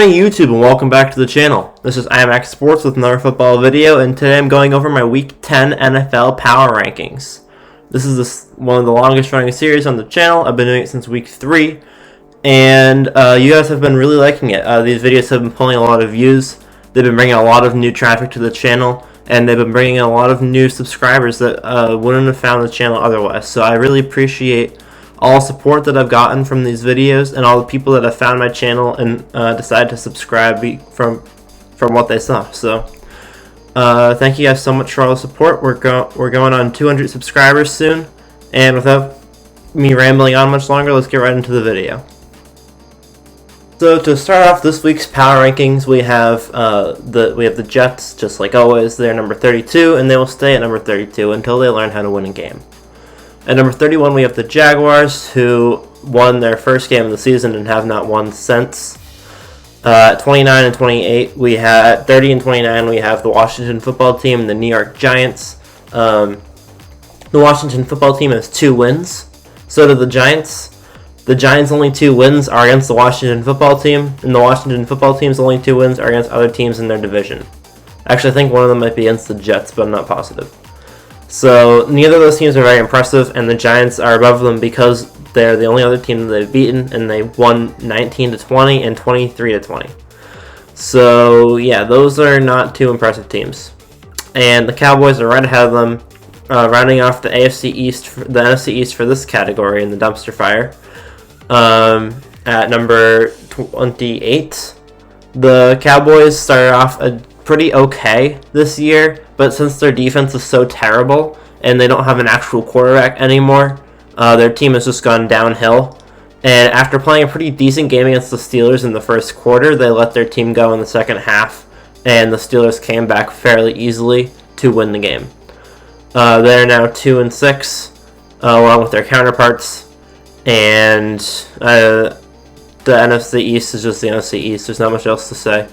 morning YouTube and welcome back to the channel. This is IMAX Sports with another football video, and today I'm going over my Week 10 NFL Power Rankings. This is one of the longest running series on the channel. I've been doing it since Week 3, and you guys have been really liking it. These videos have been pulling a lot of views. They've been bringing a lot of new traffic to the channel, and they've been bringing in a lot of new subscribers that wouldn't have found the channel otherwise. So I really appreciate all support that I've gotten from these videos and all the people that have found my channel and decided to subscribe from what they saw. So thank you guys so much for all the support. We're going on 200 subscribers soon, and without me rambling on much longer, let's get right into the video. So to start off this week's power rankings, we have the Jets, just like always. They're number 32, and they will stay at number 32 until they learn how to win a game. At number 31, we have the Jaguars, who won their first game of the season and have not won since. At 29 and 28, we have 30 and 29. We have the Washington Football Team and the New York Giants. The Washington Football Team has 2 wins. So do the Giants. The Giants' only 2 wins are against the Washington Football Team, and the Washington Football Team's only 2 wins are against other teams in their division. Actually, I think one of them might be against the Jets, but I'm not positive. So neither of those teams are very impressive, and the Giants are above them because they're the only other team that they've beaten, and they won 19-20 and 23-20. So yeah, those are not 2 impressive teams. And the Cowboys are right ahead of them, rounding off the NFC East for this category in the dumpster fire. At number 28, the Cowboys started off pretty okay this year, but since their defense is so terrible and they don't have an actual quarterback anymore, their team has just gone downhill. And after playing a pretty decent game against the Steelers in the first quarter, they let their team go in the second half, and the Steelers came back fairly easily to win the game. They're now 2-6, along with their counterparts, and the NFC East is just the NFC East. There's not much else to say.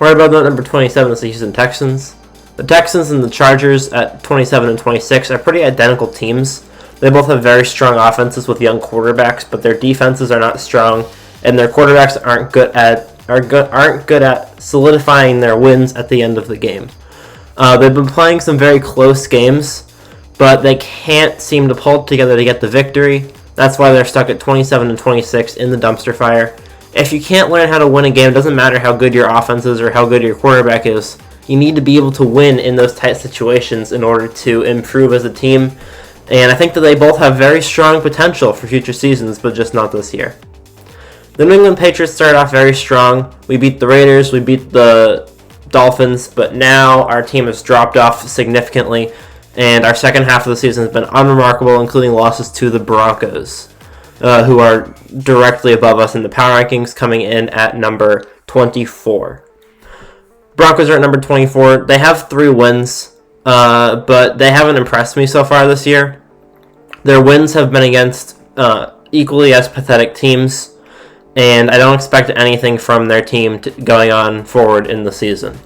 Right about that, number 27 is the Houston Texans. The Texans and the Chargers at 27 and 26 are pretty identical teams. They both have very strong offenses with young quarterbacks, but their defenses are not strong, and their quarterbacks aren't good at solidifying their wins at the end of the game. They've been playing some very close games, but they can't seem to pull it together to get the victory. That's why they're stuck at 27 and 26 in the dumpster fire. If you can't learn how to win a game, it doesn't matter how good your offense is or how good your quarterback is. You need to be able to win in those tight situations in order to improve as a team. And I think that they both have very strong potential for future seasons, but just not this year. The New England Patriots started off very strong. We beat the Raiders, we beat the Dolphins, but now our team has dropped off significantly, and our second half of the season has been unremarkable, including losses to the Broncos, who are directly above us in the power rankings, coming in at number 24. Broncos are at number 24. They have 3 wins, but they haven't impressed me so far this year. Their wins have been against equally as pathetic teams, and I don't expect anything from their team going on forward in the season.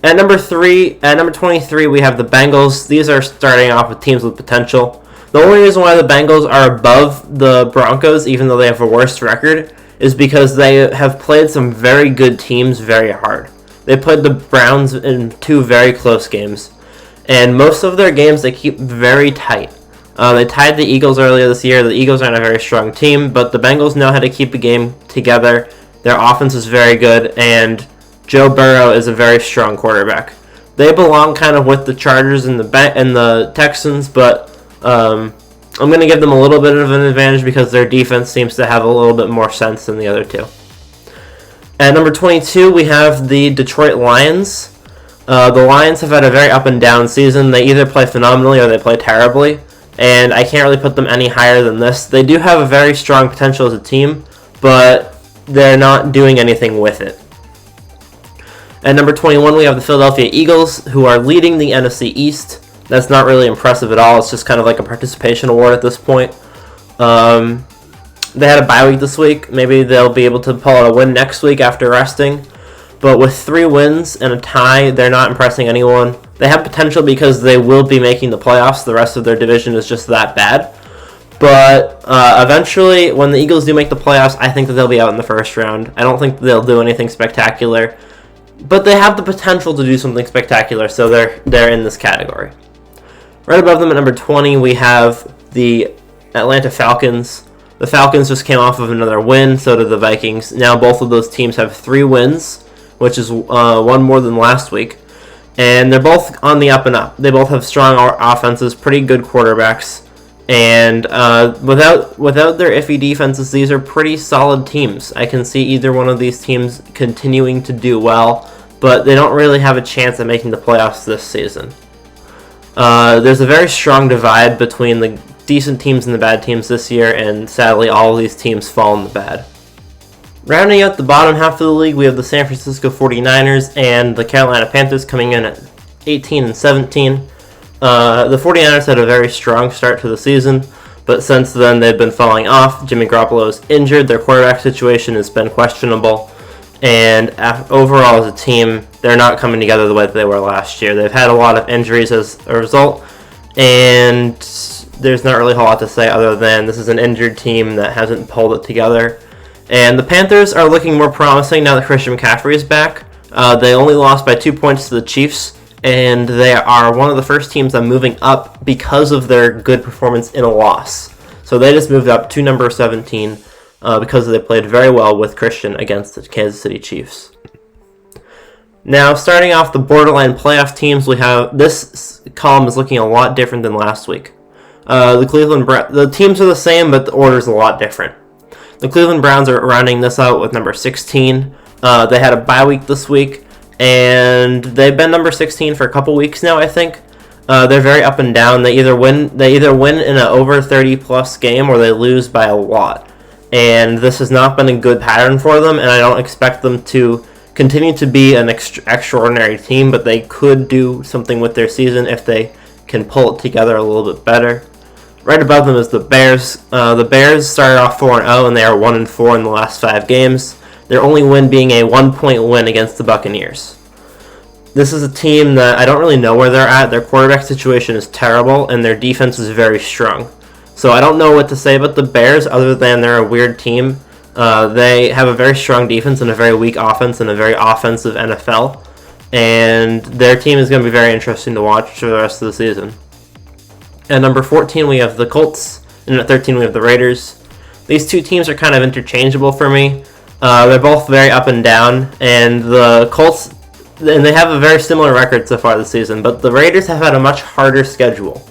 At number 23, we have the Bengals. These are starting off with teams with potential. The only reason why the Bengals are above the Broncos, even though they have a worse record, is because they have played some very good teams very hard. They played the Browns in 2 very close games, and most of their games they keep very tight. They tied the Eagles earlier this year. The Eagles aren't a very strong team, but the Bengals know how to keep a game together. Their offense is very good, and Joe Burrow is a very strong quarterback. They belong kind of with the Chargers and the Texans, but I'm going to give them a little bit of an advantage because their defense seems to have a little bit more sense than the other 2. At number 22, we have the Detroit Lions. The Lions have had a very up and down season. They either play phenomenally or they play terribly, and I can't really put them any higher than this. They do have a very strong potential as a team, but they're not doing anything with it. At number 21, we have the Philadelphia Eagles, who are leading the NFC East. That's not really impressive at all. It's just kind of like a participation award at this point. They had a bye week this week. Maybe they'll be able to pull out a win next week after resting. But with 3 wins and a tie, they're not impressing anyone. They have potential because they will be making the playoffs. The rest of their division is just that bad. But eventually, when the Eagles do make the playoffs, I think that they'll be out in the first round. I don't think they'll do anything spectacular, but they have the potential to do something spectacular, so they're in this category. Right above them at number 20, we have the Atlanta Falcons. The Falcons just came off of another win, so did the Vikings. Now both of those teams have 3 wins, which is one more than last week. And they're both on the up and up. They both have strong offenses, pretty good quarterbacks. And without their iffy defenses, these are pretty solid teams. I can see either one of these teams continuing to do well, but they don't really have a chance at making the playoffs this season. There's a very strong divide between the decent teams and the bad teams this year, and sadly all of these teams fall in the bad. Rounding out the bottom half of the league, we have the San Francisco 49ers and the Carolina Panthers coming in at 18 and 17. The 49ers had a very strong start to the season, but since then they've been falling off. Jimmy Garoppolo is injured, their quarterback situation has been questionable, and overall as a team, they're not coming together the way that they were last year. They've had a lot of injuries as a result, and there's not really a whole lot to say other than this is an injured team that hasn't pulled it together. And the Panthers are looking more promising now that Christian McCaffrey is back. They only lost by 2 points to the Chiefs, and they are one of the first teams that moving up because of their good performance in a loss. So they just moved up to number 17 because they played very well with Christian against the Kansas City Chiefs. Now, starting off the borderline playoff teams, we have this column is looking a lot different than last week. The teams are the same, but the order is a lot different. The Cleveland Browns are rounding this out with number 16. They had a bye week this week, and they've been number 16 for a couple weeks now, I think. They're very up and down. They either win in an over 30-plus game, or they lose by a lot. And this has not been a good pattern for them, and I don't expect them to continue to be an extraordinary team, but they could do something with their season if they can pull it together a little bit better. Right above them is the Bears. The Bears started off 4-0, and they are 1-4 in the last 5 games. Their only win being a 1-point win against the Buccaneers. This is a team that I don't really know where they're at. Their quarterback situation is terrible, and their defense is very strong. So I don't know what to say about the Bears other than they're a weird team. They have a very strong defense and a very weak offense and a very offensive NFL. And their team is going to be very interesting to watch for the rest of the season. At number 14, we have the Colts, and at 13, we have the Raiders. These two teams are kind of interchangeable for me. They're both very up and down, and the Colts, and they have a very similar record so far this season, but the Raiders have had a much harder schedule.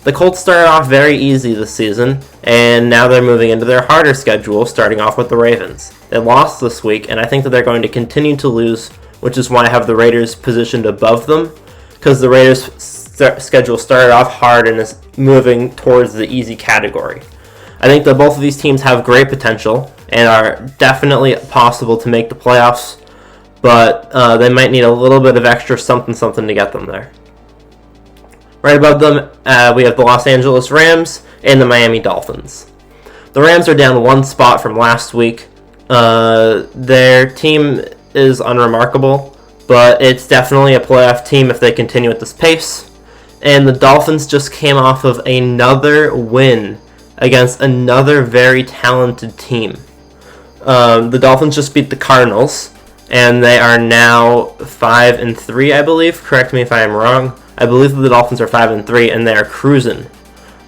The Colts started off very easy this season, and now they're moving into their harder schedule, starting off with the Ravens. They lost this week, and I think that they're going to continue to lose, which is why I have the Raiders positioned above them, because the Raiders' schedule started off hard and is moving towards the easy category. I think that both of these teams have great potential and are definitely possible to make the playoffs, but they might need a little bit of extra something to get them there. Right above them, we have the Los Angeles Rams and the Miami Dolphins. The Rams are down 1 spot from last week. Their team is unremarkable, but it's definitely a playoff team if they continue at this pace. And the Dolphins just came off of another win against another very talented team. The Dolphins just beat the Cardinals, and they are now 5-3, I believe. Correct me if I am wrong. I believe that the Dolphins are 5-3, and they are cruising.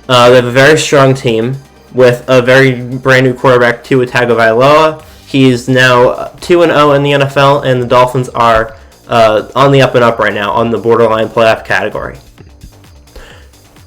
They have a very strong team with a very brand new quarterback, Tua Tagovailoa. He's now 2-0 in the NFL, and the Dolphins are on the up and up right now on the borderline playoff category.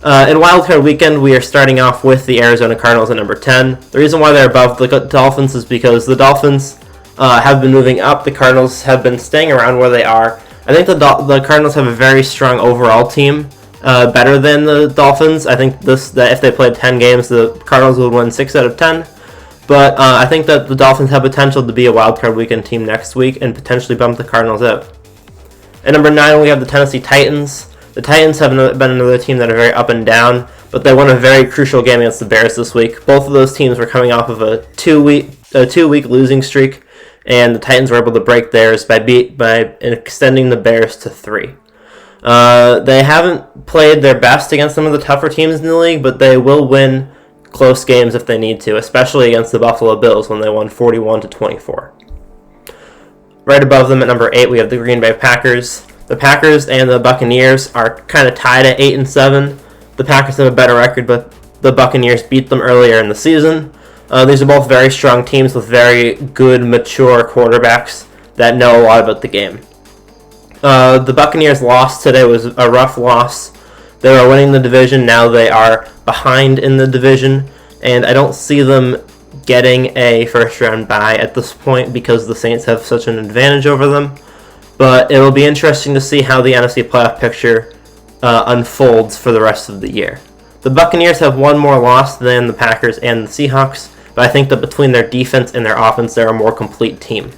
In Wildcard Weekend, we are starting off with the Arizona Cardinals at number 10. The reason why they're above the Dolphins is because the Dolphins have been moving up. The Cardinals have been staying around where they are. I think the Cardinals have a very strong overall team, better than the Dolphins. I think that if they played 10 games, the Cardinals would win 6 out of 10. But I think that the Dolphins have potential to be a Wildcard Weekend team next week and potentially bump the Cardinals out. At number 9, we have the Tennessee Titans. The Titans have been another team that are very up and down, but they won a very crucial game against the Bears this week. Both of those teams were coming off of a two-week losing streak, and the Titans were able to break theirs by extending the Bears to 3. They haven't played their best against some of the tougher teams in the league, but they will win close games if they need to, especially against the Buffalo Bills when they won 41-24. Right above them at number 8, we have the Green Bay Packers. The Packers and the Buccaneers are kind of tied at 8-7. The Packers have a better record, but the Buccaneers beat them earlier in the season. These are both very strong teams with very good, mature quarterbacks that know a lot about the game. The Buccaneers' loss today was a rough loss. They were winning the division. Now they are behind in the division, and I don't see them getting a first-round bye at this point because the Saints have such an advantage over them. But it'll be interesting to see how the NFC playoff picture unfolds for the rest of the year. The Buccaneers have one more loss than the Packers and the Seahawks, but I think that between their defense and their offense, they're a more complete team.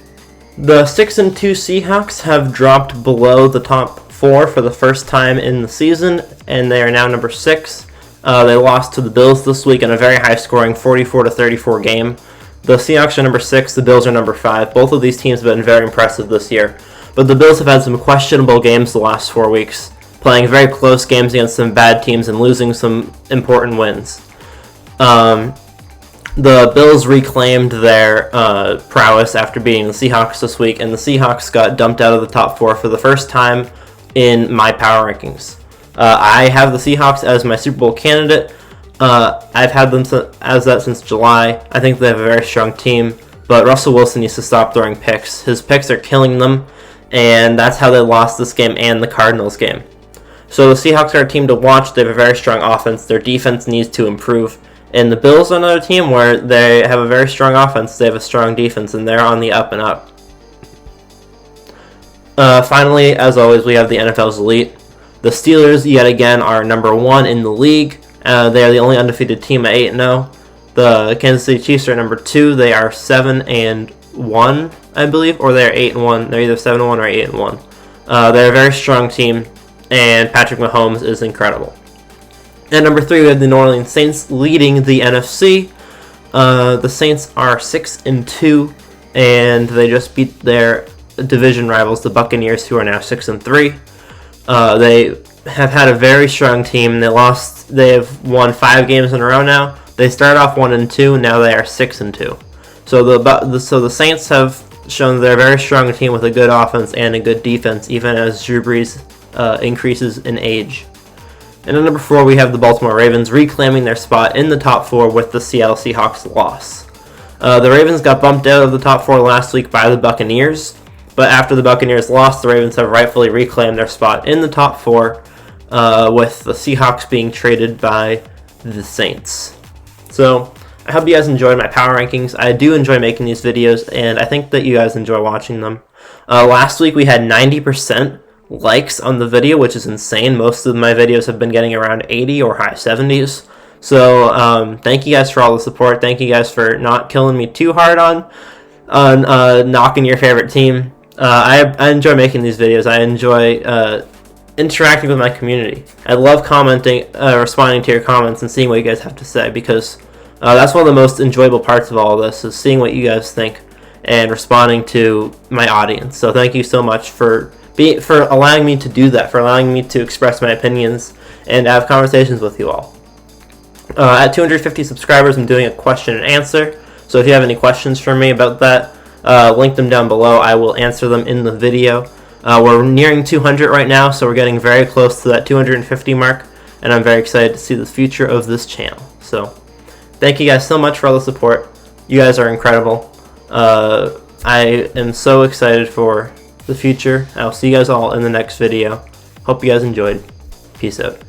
The 6-2 Seahawks have dropped below the top 4 for the first time in the season, and they are now number 6. They lost to the Bills this week in a very high-scoring 44-34 game. The Seahawks are number 6, the Bills are number 5. Both of these teams have been very impressive this year, but the Bills have had some questionable games the last 4 weeks, playing very close games against some bad teams and losing some important wins. The Bills reclaimed their prowess after beating the Seahawks this week, and the Seahawks got dumped out of the top 4 for the first time in my power rankings. I have the Seahawks as my Super Bowl candidate. I've had them as that since July. I think they have a very strong team, but Russell Wilson needs to stop throwing picks. His picks are killing them, and that's how they lost this game and the Cardinals game. So the Seahawks are a team to watch. They have a very strong offense. Their defense needs to improve. And the Bills are another team where they have a very strong offense. They have a strong defense, and they're on the up and up. Finally, as always, we have the NFL's elite. The Steelers, yet again, are number 1 in the league. They are the only undefeated team at 8-0. The Kansas City Chiefs are number 2. They are 7-1, I believe, or they're 8-1. They're either 7-1 or 8-1. They're a very strong team, and Patrick Mahomes is incredible. At number 3, we have the New Orleans Saints leading the NFC. The Saints are 6-2, and they just beat their division rivals, the Buccaneers, who are now 6-3. They have had a very strong team. They have won 5 games in a row now. They started off 1-2, and now they are 6-2. So the Saints have shown they're a very strong team with a good offense and a good defense, even as Drew Brees increases in age. And at number 4, we have the Baltimore Ravens reclaiming their spot in the top 4 with the Seattle Seahawks loss. The Ravens got bumped out of the top 4 last week by the Buccaneers, but after the Buccaneers lost, the Ravens have rightfully reclaimed their spot in the top 4 with the Seahawks being traded by the Saints. So I hope you guys enjoyed my power rankings. I do enjoy making these videos, and I think that you guys enjoy watching them. Last week we had 90% likes on the video, which is insane. Most of my videos have been getting around 80 or high 70s. So thank you guys for all the support. Thank you guys for not killing me too hard on knocking your favorite team. I enjoy making these videos. I enjoy interacting with my community. I love commenting, responding to your comments and seeing what you guys have to say, because that's one of the most enjoyable parts of all of this, is seeing what you guys think and responding to my audience. So thank you so much for allowing me to do that, for allowing me to express my opinions and have conversations with you all. At 250 subscribers, I'm doing a question and answer. So if you have any questions for me about that, link them down below. I will answer them in the video. We're nearing 200 right now, so we're getting very close to that 250 mark, and I'm very excited to see the future of this channel. So thank you guys so much for all the support. You guys are incredible. I am so excited for the future. I'll see you guys all in the next video. Hope you guys enjoyed. Peace out.